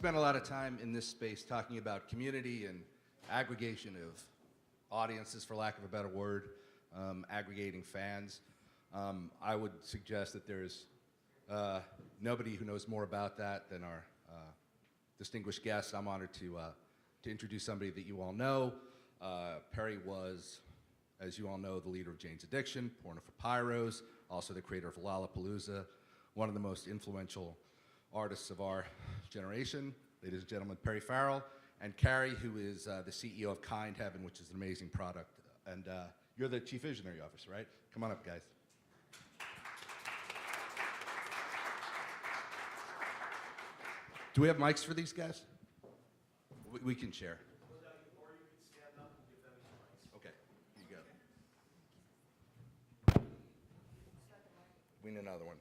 spent a lot of time in this space talking about community and aggregation of audiences, for lack of a better word, aggregating fans. I would suggest that there's nobody who knows more about that than our distinguished guest. I'm honored to introduce somebody that you all know. Perry was, as you all know, the leader of Jane's Addiction, Porno for Pyros, also the creator of Lollapalooza, one of the most influential artists of our generation. Ladies and gentlemen, Perry Farrell, and Cary, who is the CEO of Kind Heaven, which is an amazing product. And you're the Chief Visionary Officer, right? Come on up, guys. Do we have mics for these guys? We can share. Or you can stand up and give them the mics. Okay, here you go. We need another one.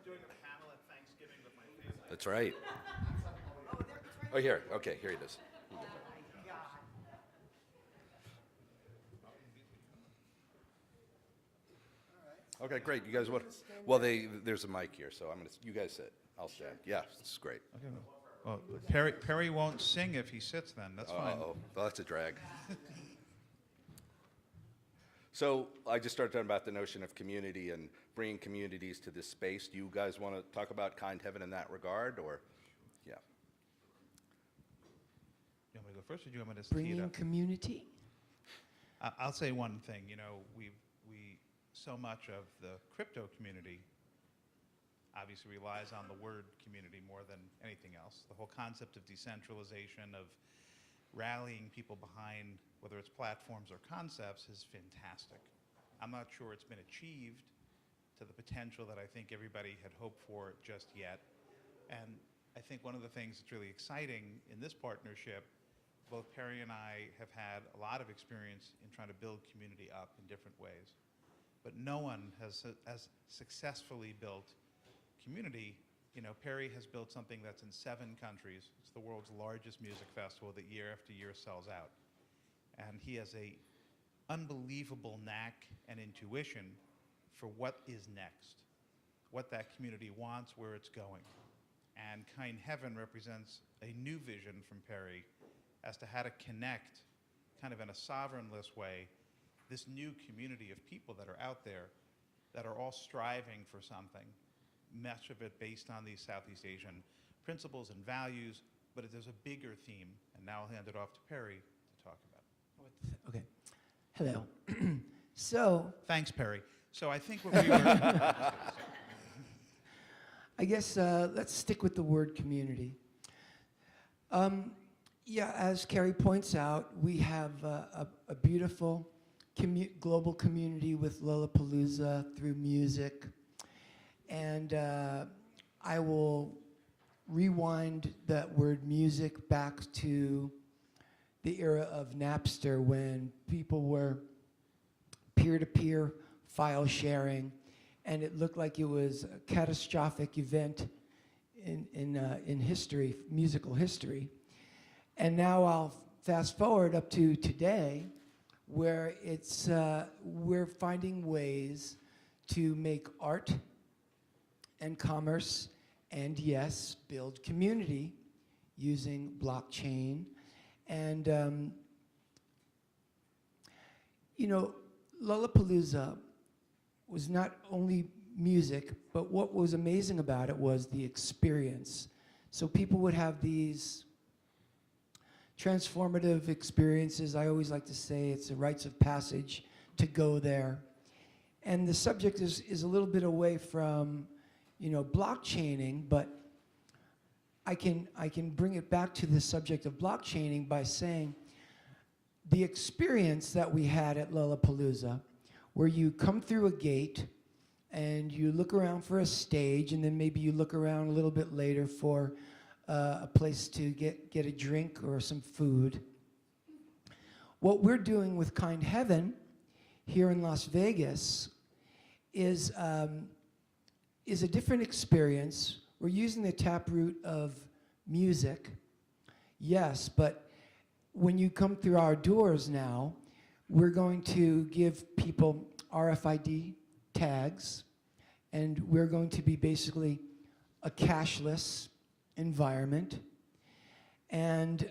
Doing a panel at Thanksgiving with my family. That's right. Oh, here. Okay, here it is. Okay, great. You guys want? Well, there's a mic here, so I'm gonna. You guys sit. I'll stand. Yeah, this is great. Okay. Well, Perry won't sing if he sits. Then that's fine. Oh, well, that's a drag. So I just started talking about the notion of community and bringing communities to this space. Do you guys want to talk about Kind Heaven in that regard, or, yeah? You want me to go first, or do you want me to tee it Bringing up? community? I'll say one thing. You know, we so much of the crypto community obviously relies on the word community more than anything else. The whole concept of decentralization, of rallying people behind whether it's platforms or concepts, is fantastic. I'm not sure it's been achieved to the potential that I think everybody had hoped for just yet. And I think one of the things that's really exciting in this partnership, both Perry and I have had a lot of experience in trying to build community up in different ways. But no one has successfully built community. You know, Perry has built something that's in 7 countries. It's the world's largest music festival that year after year sells out. And he has a unbelievable knack and intuition for what is next, what that community wants, where it's going. And Kind Heaven represents a new vision from Perry as to how to connect, kind of in a sovereignless way, this new community of people that are out there that are all striving for something, much of it based on these Southeast Asian principles and values, but there's a bigger theme, and now I'll hand it off to Perry to talk about. Okay. Hello. So, Thanks, Perry. So I think what we were... I guess let's stick with the word community. Yeah, as Carey points out, we have a beautiful global community with Lollapalooza through music. And I will rewind that word music back to the era of Napster, when people were peer-to-peer file sharing, and it looked like it was a catastrophic event in history, musical history. And now I'll fast forward up to today, where it's we're finding ways to make art and commerce, and yes, build community using blockchain. And you know, Lollapalooza was not only music, but what was amazing about it was the experience. So people would have these transformative experiences. I always like to say it's a rites of passage to go there. And the subject is a little bit away from, you know, blockchaining, but I can bring it back to the subject of blockchaining by saying the experience that we had at Lollapalooza, where you come through a gate and you look around for a stage, and then maybe you look around a little bit later for a place to get a drink or some food. What we're doing with Kind Heaven here in Las Vegas is is a different experience. We're using the taproot of music, yes, but when you come through our doors now, we're going to give people RFID tags, and we're going to be basically a cashless environment. And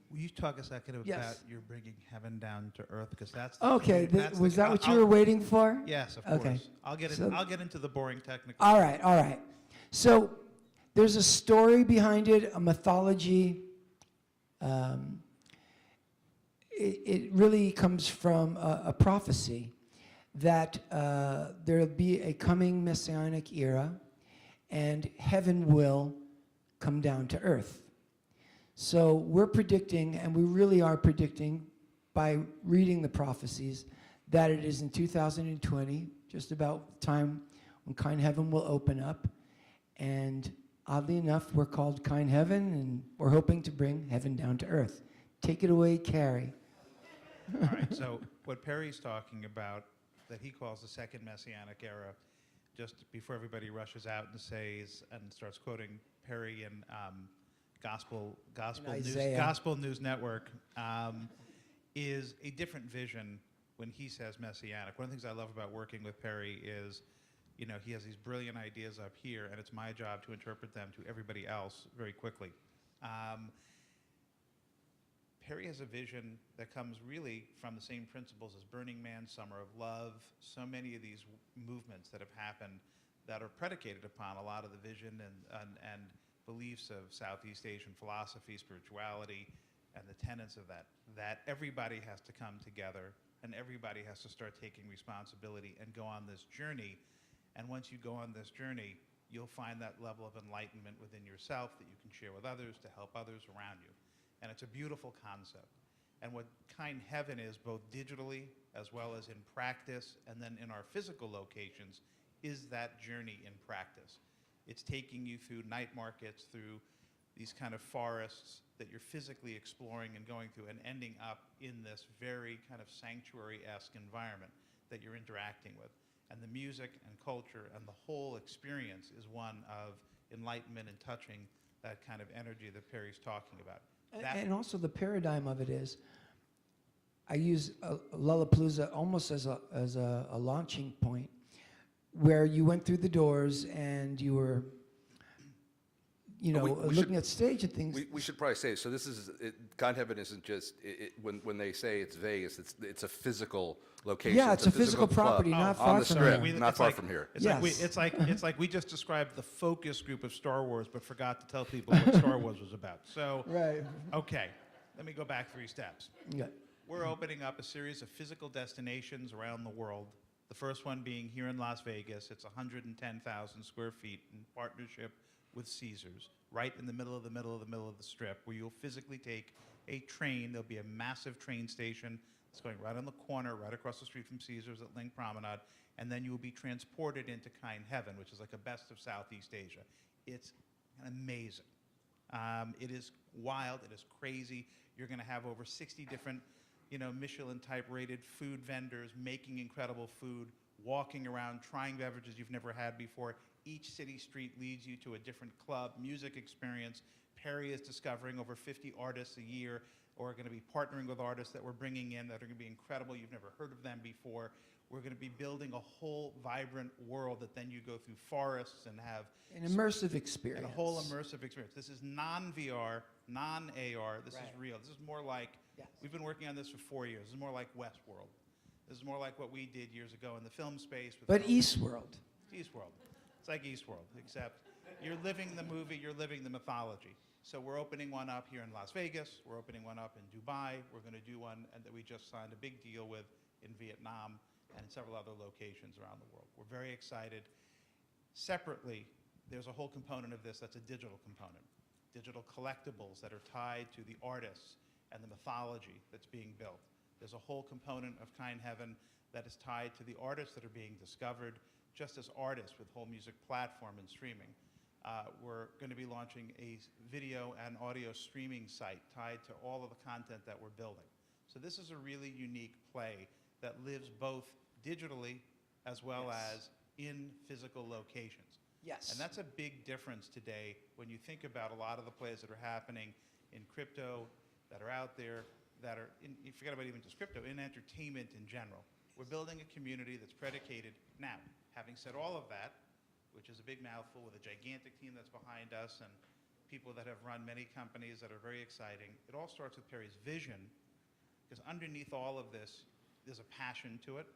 Will you talk a second about Yes. you're bringing heaven down to earth? Because that's the okay, that's was the, that what you were waiting for? Yes, of Okay. course. I'll get into the boring technical. All right, all right. So there's a story behind it, a mythology. It really comes from a prophecy that there'll be a coming messianic era and heaven will come down to earth. So we're predicting, and we really are predicting by reading the prophecies, that it is in 2020, just about the time when Kind Heaven will open up. And oddly enough, we're called Kind Heaven, and we're hoping to bring heaven down to earth. Take it away, Cary. All right, so what Perry's talking about, that he calls the second messianic era, just before everybody rushes out and says and starts quoting Perry and Gospel News Network, is a different vision when he says messianic. One of the things I love about working with Perry is, you know, he has these brilliant ideas up here, and it's my job to interpret them to everybody else very quickly. Perry has a vision that comes really from the same principles as Burning Man, Summer of Love, so many of these movements that have happened that are predicated upon a lot of the vision and beliefs of Southeast Asian philosophy, spirituality, and the tenets of that everybody has to come together and everybody has to start taking responsibility and go on this journey. And once you go on this journey, you'll find that level of enlightenment within yourself that you can share with others to help others around you. And it's a beautiful concept. And what Kind Heaven is, both digitally as well as in practice, and then in our physical locations, is that journey in practice. It's taking you through night markets, through these kind of forests that you're physically exploring and going through, and ending up in this very kind of sanctuary-esque environment that you're interacting with. And the music and culture and the whole experience is one of enlightenment and touching that kind of energy that Perry's talking about. And also the paradigm of it is, I use Lollapalooza almost as a launching point, where you went through the doors and you were, you know, looking at stage and things. We should probably say, so this is, Kind Heaven isn't just, when they say it's Vegas, it's a physical location. Yeah, it's a physical property, club not on far the from strip, here. not far from here. It's like we just described the focus group of Star Wars, but forgot to tell people what Star Wars was about. So, Right. okay, let me go back 3 steps. Yeah. We're opening up a series of physical destinations around the world. The first one being here in Las Vegas. It's 110,000 square feet in partnership with Caesars, right in the middle of the strip, where you'll physically take a train. There'll be a massive train station that's going right on the corner, right across the street from Caesars at Link Promenade, and then you will be transported into Kind Heaven, which is like a best of Southeast Asia. It's amazing. It is wild. It is crazy. You're going to have over 60 different, you know, Michelin-type rated food vendors making incredible food, walking around, trying beverages you've never had before. Each city street leads you to a different club, music experience. Perry is discovering over 50 artists a year, or are going to be partnering with artists that we're bringing in that are going to be incredible. You've never heard of them before. We're going to be building a whole vibrant world that then you go through forests and have An immersive experience. and a whole immersive experience. This is non-VR, non-AR. This is real. This is more like, we've been working on this for 4 years. This is more like Westworld. This is more like what we did years ago in the film space. But Eastworld. Eastworld. It's like Eastworld, except you're living the movie, you're living the mythology. So we're opening one up here in Las Vegas. We're opening one up in Dubai. We're going to do one that we just signed a big deal with in Vietnam and several other locations around the world. We're very excited. Separately, there's a whole component of this that's a digital component. Digital collectibles that are tied to the artists and the mythology that's being built. There's a whole component of Kind Heaven that is tied to the artists that are being discovered, just as artists with whole music platform and streaming. We're going to be launching a video and audio streaming site tied to all of the content that we're building. So this is a really unique play that lives both digitally as well as in physical locations. Yes. And that's a big difference today when you think about a lot of the plays that are happening in crypto, that are out there, that are, you forget about even just crypto, in entertainment in general. We're building a community that's predicated. Now, having said all of that, which is a big mouthful with a gigantic team that's behind us and people that have run many companies that are very exciting, it all starts with Perry's vision, because underneath all of this, there's a passion to it,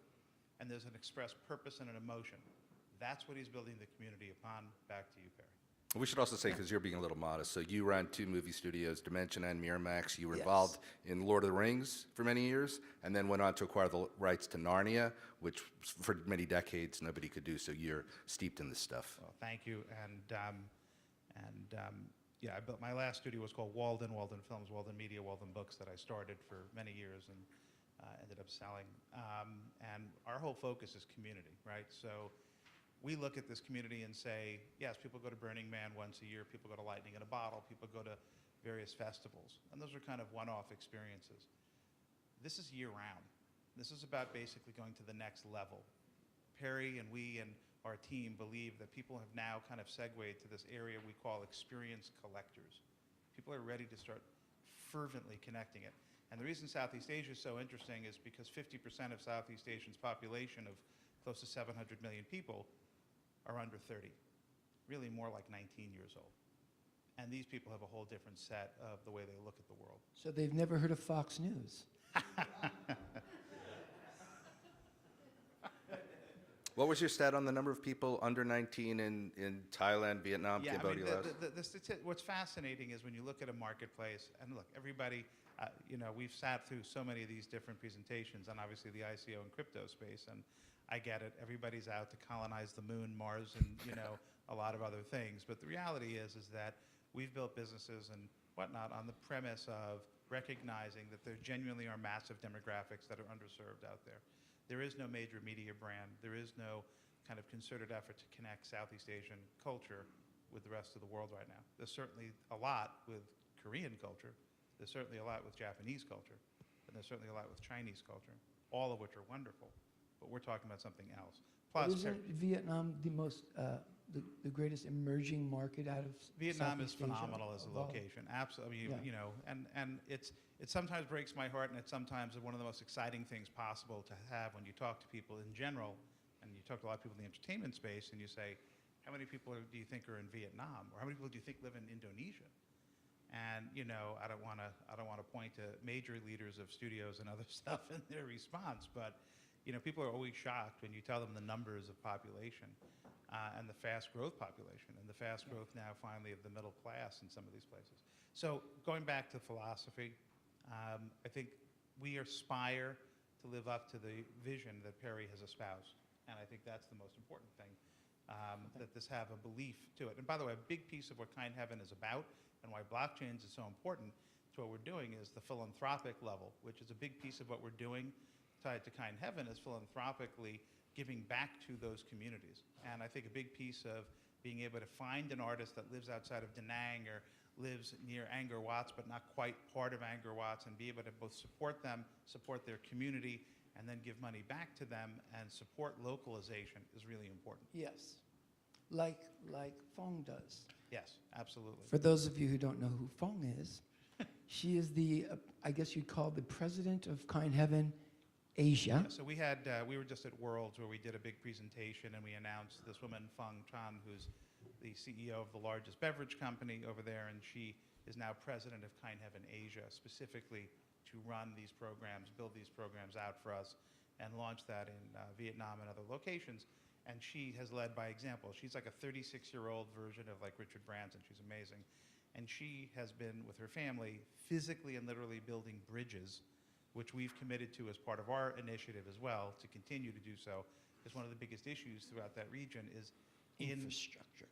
and there's an expressed purpose and an emotion. That's what he's building the community upon. Back to you, Perry. We should also say, because you're being a little modest, so you ran 2 movie studios, Dimension and Miramax. You were Yes. involved in Lord of the Rings for many years, and then went on to acquire the rights to Narnia, which for many decades nobody could do, so you're steeped in this stuff. Well, thank you. Yeah, I built, my last studio was called Walden Films, Walden Media, Walden Books, that I started for many years and ended up selling. And our whole focus is community, right? So we look at this community and say, yes, people go to Burning Man once a year, people go to Lightning in a Bottle, people go to various festivals, and those are kind of one-off experiences. This is year-round. This is about basically going to the next level. Perry and we and our team believe that people have now kind of segued to this area we call experience collectors. People are ready to start fervently connecting it. And the reason Southeast Asia is so interesting is because 50% of Southeast Asia's population of close to 700 million people are under 30, really more like 19 years old. And these people have a whole different set of the way they look at the world. So they've never heard of Fox News. What was your stat on the number of people under 19 in Thailand, Vietnam, Cambodia, Laos? What's fascinating is when you look at a marketplace, and look, everybody, we've sat through so many of these different presentations, and obviously the ICO and crypto space, and I get it. Everybody's out to colonize the moon, Mars, and a lot of other things. But the reality is that we've built businesses and whatnot on the premise of recognizing that there genuinely are massive demographics that are underserved out there. There is no major media brand. There is no kind of concerted effort to connect Southeast Asian culture with the rest of the world right now. There's certainly a lot with Korean culture. There's certainly a lot with Japanese culture. And there's certainly a lot with Chinese culture, all of which are wonderful. But we're talking about something else. Plus, Isn't Vietnam the most, the greatest emerging market out of Vietnam is Southeast Asia phenomenal as a of all? location. Absolutely, Yeah. and it sometimes breaks my heart, and it's sometimes one of the most exciting things possible to have when you talk to people in general, and you talk to a lot of people in the entertainment space, and you say, how many people do you think are in Vietnam, or how many people do you think live in Indonesia? And I don't want to point to major leaders of studios and other stuff in their response, but people are always shocked when you tell them the numbers of population. And the fast growth population, and the fast growth now finally of the middle class in some of these places. So going back to philosophy, I think we aspire to live up to the vision that Perry has espoused. And I think that's the most important thing, that this have a belief to it. And by the way, a big piece of what Kind Heaven is about and why blockchains is so important to what we're doing is the philanthropic level, which is a big piece of what we're doing tied to Kind Heaven is philanthropically giving back to those communities. And I think a big piece of being able to find an artist that lives outside of Da Nang or lives near Angkor Wat, but not quite part of Angkor Wat, and be able to both support them, support their community, and then give money back to them and support localization is really important. Yes, like Fong does. Yes, absolutely. For those of you who don't know who Fong is, she is the, I guess you'd call the president of Kind Heaven Asia. Yeah, so we were just at Worlds where we did a big presentation and we announced this woman, Feng Chan, who's the CEO of the largest beverage company over there, and she is now president of Kind Heaven Asia, specifically to run these programs, build these programs out for us, and launch that in Vietnam and other locations. And she has led by example. She's like a 36-year-old version of like Richard Branson. She's amazing. And she has been with her family physically and literally building bridges, which we've committed to as part of our initiative as well, to continue to do so, because one of the biggest issues throughout that region is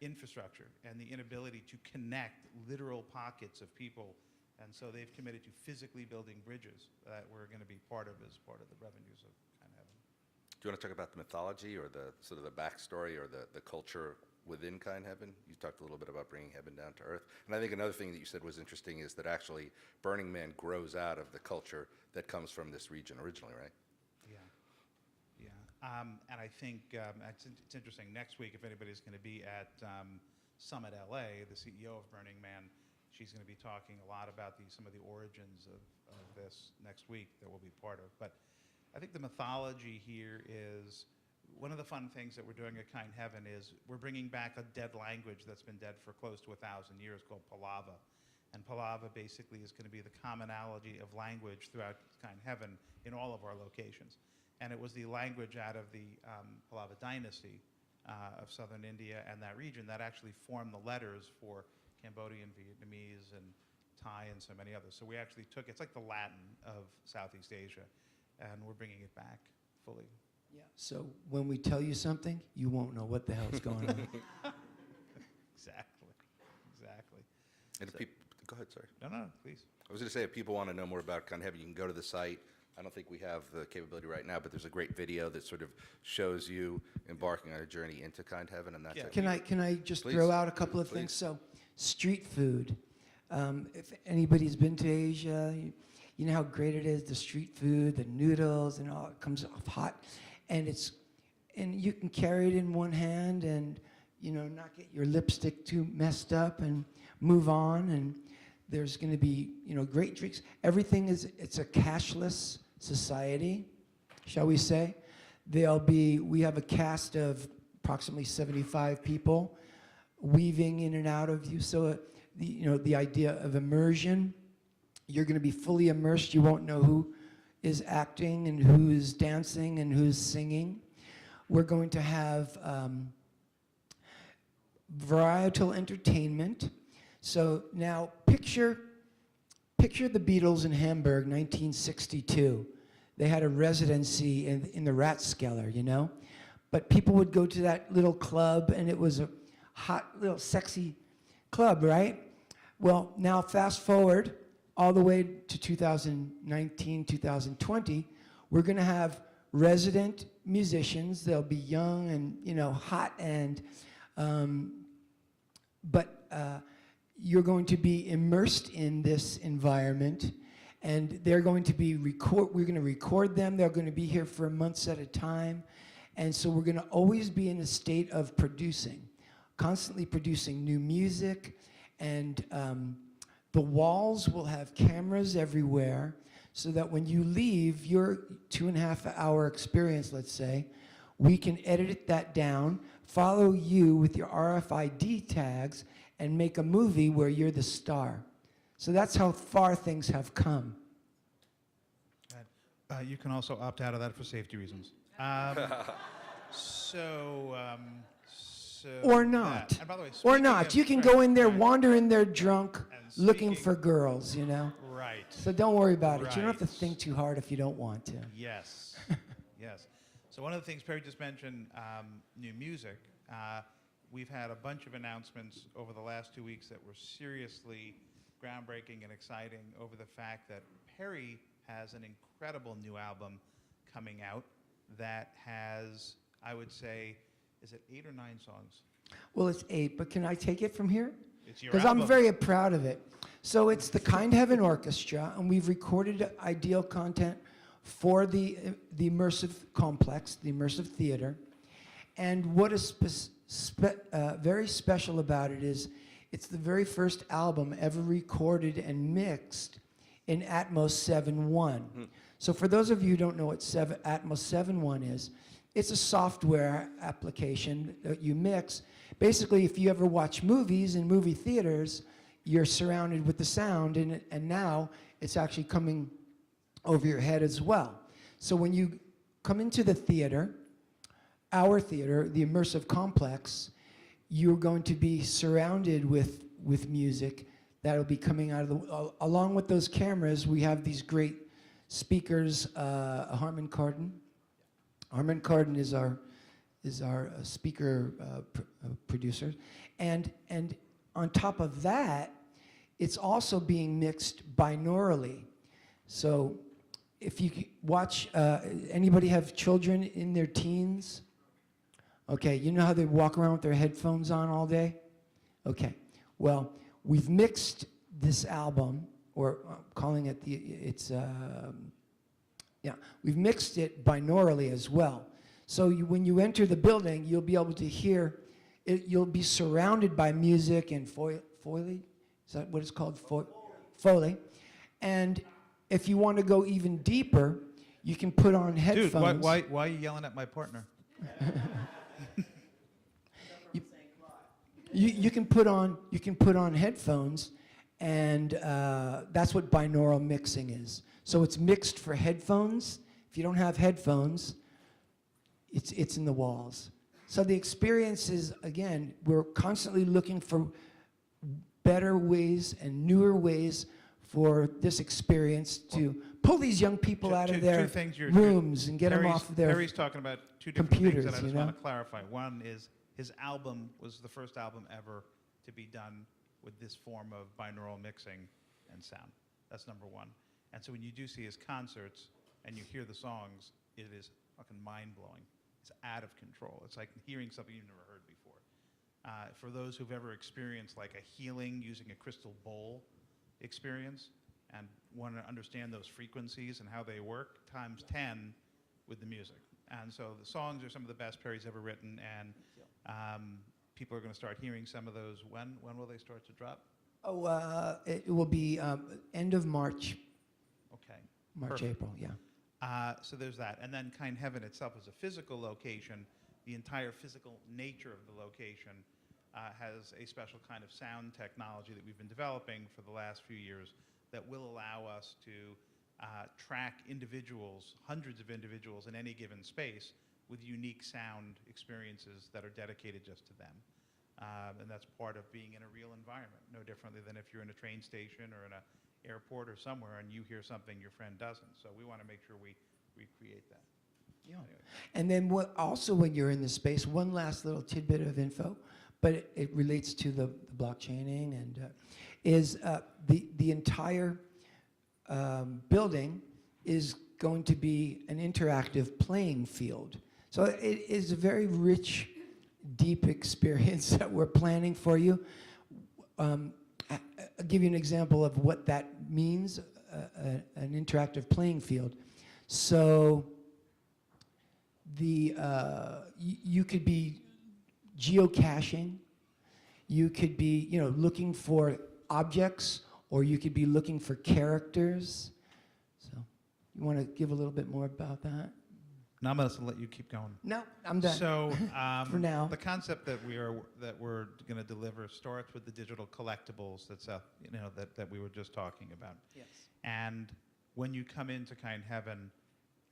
infrastructure and the inability to connect literal pockets of people. And so they've committed to physically building bridges that we're going to be part of as part of the revenues of Kind Heaven. Do you want to talk about the mythology or the sort of the backstory or the culture within Kind Heaven? You talked a little bit about bringing heaven down to earth. And I think another thing that you said was interesting is that actually Burning Man grows out of the culture that comes from this region originally, right? Yeah. And I think it's interesting. Next week, if anybody's going to be at Summit LA, the CEO of Burning Man, she's going to be talking a lot about some of the origins of this next week that we'll be part of. But I think the mythology here is one of the fun things that we're doing at Kind Heaven is we're bringing back a dead language that's been dead for close to 1,000 years called Palava. And Palava basically is going to be the commonality of language throughout Kind Heaven in all of our locations. And it was the language out of the Palava dynasty of southern India and that region that actually formed the letters for Cambodian, Vietnamese, and Thai, and so many others. So we actually took, it's like the Latin of Southeast Asia, and we're bringing it back fully. Yeah. So when we tell you something, you won't know what the hell's going on. Exactly. And if So- people, go ahead, sorry. No, please. I was going to say, if people want to know more about Kind Heaven, you can go to the site. I don't think we have the capability right now, but there's a great video that sort of shows you embarking on a journey into Kind Heaven, and that's Yeah. it. Can I just Please. throw out a couple of Please. things? So, street food. If anybody's been to Asia, you know how great it is, the street food, the noodles, and all, it comes off hot. And you can carry it in one hand and, not get your lipstick too messed up and move on. And there's going to be, great drinks. It's a cashless society, shall we say. We have a cast of approximately 75 people weaving in and out of you. So, the idea of immersion, you're going to be fully immersed. You won't know who is acting and who is dancing and who's singing. We're going to have varietal entertainment. So now picture the Beatles in Hamburg, 1962. They had a residency in the Ratskeller, But people would go to that little club, and it was a hot, little sexy club, right? Well, now fast forward all the way to 2019, 2020, we're going to have resident musicians. They'll be young and, hot, and but you're going to be immersed in this environment, and they're going to be we're going to record them. They're going to be here for months at a time, and so we're going to always be in a state of producing, constantly producing new music, and the walls will have cameras everywhere, so that when you leave your 2.5-hour experience, let's say, we can edit that down, follow you with your RFID tags, and make a movie where you're the star. So that's how far things have come. You can also opt out of that for safety reasons. So Or not. And by the way, Or speaking not. of- You can go in there, right. wander in there drunk, And looking speaking- for girls, Right. So don't worry about it. You don't have to Right. think too hard if you don't want to. Yes. Yes. So one of the things Perry just mentioned, new music. We've had a bunch of announcements over the last 2 weeks that were seriously groundbreaking and exciting over the fact that Perry has an incredible new album coming out that has, I would say, is it 8 or 9 songs? Well, it's 8, but can I take it from here? It's your Because I'm album. very proud of it. So it's the Kind Heaven Orchestra, and we've recorded ideal content for the immersive complex, the immersive theater. And what is very special about it is it's the very first album ever recorded and mixed in Atmos 7.1. So for those of you who don't know what Atmos 7.1 is, it's a software application that you mix. Basically, if you ever watch movies in movie theaters, you're surrounded with the sound, and now it's actually coming over your head as well. So when you come into the theater, our theater, the immersive complex, you're going to be surrounded with music that'll be coming out of the, along with those cameras, we have these great speakers, Harman Kardon. Harman Kardon is our speaker producer. And on top of that, it's also being mixed binaurally. So if you watch, anybody have children in their teens? Okay, you know how they walk around with their headphones on all day? Okay, well, we've mixed this album, or calling it we've mixed it binaurally as well. So when you enter the building, you'll be able to hear, you'll be surrounded by music and Foley, is that what it's called? Foley. And if you want to go even deeper, you can put on headphones. Dude, why are you yelling at my partner? You can put on headphones, and that's what binaural mixing is. So it's mixed for headphones. If you don't have headphones, it's in the walls. So the experience is, again, we're constantly looking for better ways and newer ways for this experience to pull these young people out of their rooms and get them off their Carey's talking about two different computers, things that I just you know? want to clarify. One is his album was the first album ever to be done with this form of binaural mixing and sound. That's number one. And so when you do see his concerts and you hear the songs, it is fucking mind-blowing. It's out of control. It's like hearing something you've never heard before. For those who've ever experienced like a healing using a crystal bowl experience and want to understand those frequencies and how they work, times 10 with the music. And so the songs are some of the best Perry's ever written, and people are going to start hearing some of those. When will they start to drop? Oh, it will be end of March, Okay. March, Perfect. April, yeah. So there's that. And then Kind Heaven itself is a physical location. The entire physical nature of the location has a special kind of sound technology that we've been developing for the last few years that will allow us to track individuals, hundreds of individuals in any given space with unique sound experiences that are dedicated just to them. And that's part of being in a real environment, no differently than if you're in a train station or in an airport or somewhere and you hear something your friend doesn't. So we want to make sure we recreate that. Yeah. Anyway. And then also when you're in the space, one last little tidbit of info, but it relates to the blockchaining, and is the entire building is going to be an interactive playing field. So it is a very rich, deep experience that we're planning for you. I'll give you an example of what that means, an interactive playing field. So you could be geocaching, you could be looking for objects, or you could be looking for characters. So you want to give a little bit more about that? Now I'm going to let you keep going. No, I'm done. So For now. the concept that we're going to deliver starts with the digital collectibles that we were just talking about. Yes. And when you come into Kind Heaven,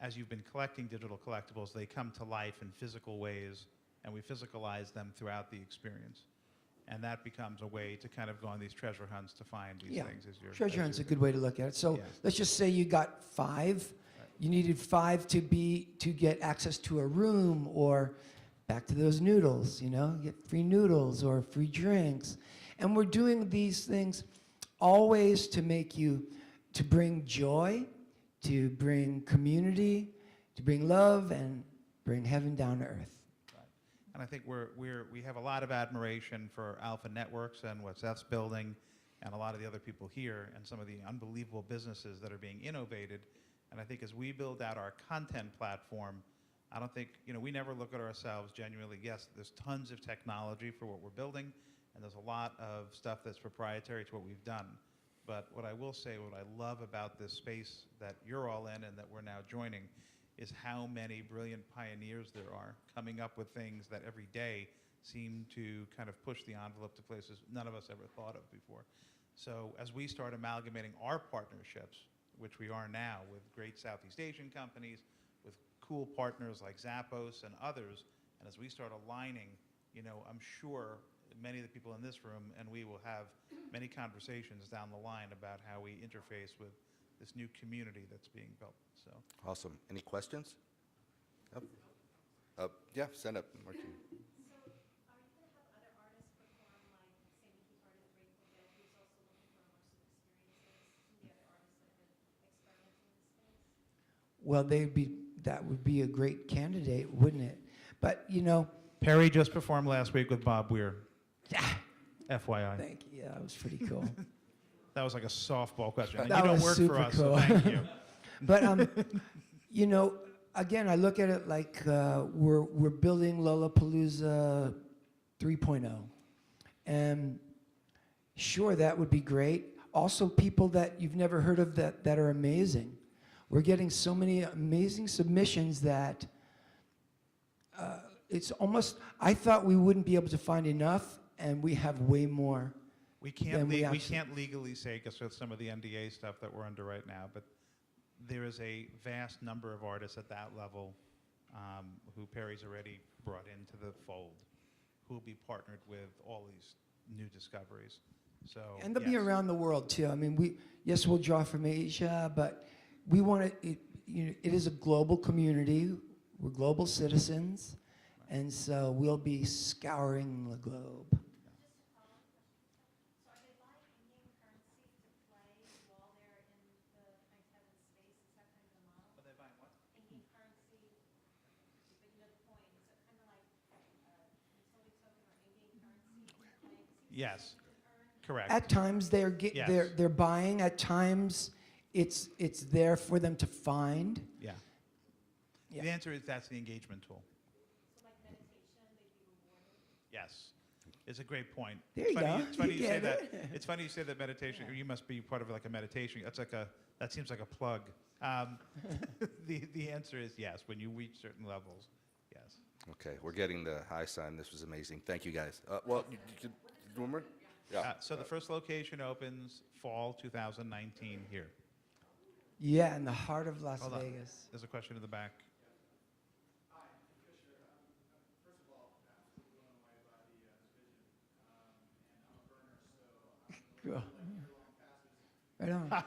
as you've been collecting digital collectibles, they come to life in physical ways, and we physicalize them throughout the experience. And that becomes a way to kind of go on these treasure hunts to find these things. Treasure hunt's a good way to look at it. So Yeah. let's just say you got 5. You needed 5 to get access to a room, or back to those noodles, get free noodles or free drinks. And we're doing these things always to bring joy, to bring community, to bring love, and bring heaven down to earth. And I think we have a lot of admiration for Alpha Networks and what Seth's building, and a lot of the other people here, and some of the unbelievable businesses that are being innovated. And I think as we build out our content platform, I don't think, we never look at ourselves genuinely. Yes, there's tons of technology for what we're building, and there's a lot of stuff that's proprietary to what we've done. But what I will say, what I love about this space that you're all in and that we're now joining, is how many brilliant pioneers there are coming up with things that every day seem to kind of push the envelope to places none of us ever thought of before. So as we start amalgamating our partnerships, which we are now with great Southeast Asian companies, with cool partners like Zappos and others, and as we start aligning, I'm sure many of the people in this room and we will have many conversations down the line about how we interface with this new community that's being built. So Awesome. Any questions? Yeah, send up, Martin. So, are you going to have other artists perform, like, say, Mickey part of the Grateful Dead, who's also looking for immersive experiences, some of the other artists that have been experimenting in the space? Well, that would be a great candidate, wouldn't it? But Perry just performed last week with Bob Weir. yeah, FYI. thank you. Yeah, that was pretty cool. That was like a softball question. And That you don't was work super for us, cool. so thank you. But again, I look at it like we're building Lollapalooza 3.0. And sure, that would be great. Also, people that you've never heard of that are amazing. We're getting so many amazing submissions that it's almost, I thought we wouldn't be able to find enough, and we have way more. We can't, Then we we actually- can't legally say, because with some of the NDA stuff that we're under right now, but there is a vast number of artists at that level who Perry's already brought into the fold, who will be partnered with all these new discoveries. So, And they'll be yes. around the world too. I mean, yes, we'll draw from Asia, but we want it is a global community. We're global citizens, and so we'll be scouring the globe. Just a follow-up question. So are they buying in-game currency to play while they're in the Thanksgiving space? Is that kind of the model? Are they buying what? In-game currency, but you know the coin, is it kind of like utility token or in-game currency to play? Yes, correct. At times they're Yes. they're buying. At times it's there for them to find. Yeah. Yeah. The answer is that's the engagement tool. So like meditation, they'd be rewarded? Yes. It's a great point. There It's you funny, go. It's funny You you say get that. it. It's funny you say that meditation. Yeah. You must be part of like a meditation. That seems like a plug. The answer is yes. When you reach certain levels, yes. Okay, we're getting the high sign. This was amazing. Thank you, guys. Well, you could, one more? Yeah. So the first location opens fall 2019 here. Yeah, in the heart of Las Hold on. Vegas. There's a question in the back. Cool. Right on.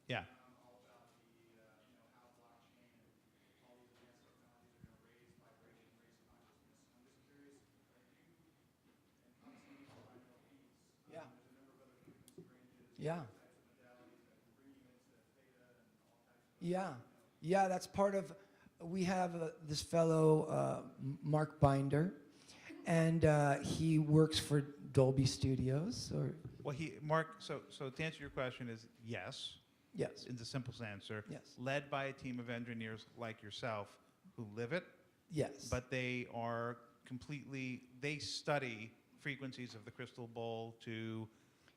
Yeah. Yeah. Yeah. Yeah, that's part of, we have this fellow, Mark Binder, and he works for Dolby Studios, or, Well, Mark. So to answer your question is yes. yes, Is the simplest answer. Yes. Led by a team of engineers like yourself who live it, yes. but they are they study frequencies of the crystal bowl to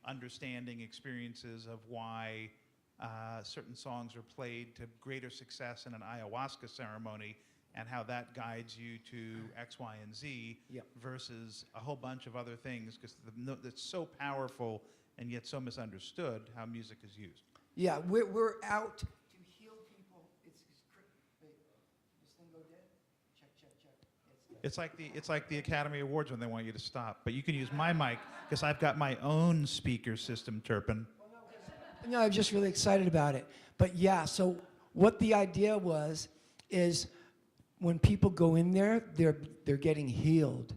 understanding experiences of why certain songs are played to greater success in an ayahuasca ceremony, and how that guides you to X, Y, and Z Yep. versus a whole bunch of other things, because it's so powerful and yet so misunderstood how music is used. Yeah, we're out to heal people. Wait, this thing go dead? Check. It's dead. It's like the Academy Awards when they want you to stop. But you can use my mic because I've got my own speaker system, Turpin. No, I'm just really excited about it. But yeah, so what the idea was is when people go in there, they're getting healed.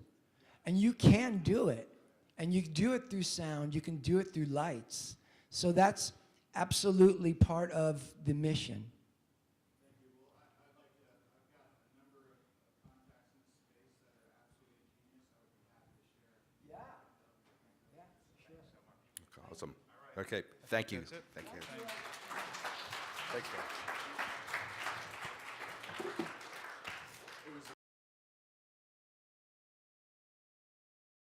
And you can do it. And you can do it through sound, you can do it through lights. So that's absolutely part of the mission. Awesome. Okay, thank you. That's it. Thank you. Thanks, guys.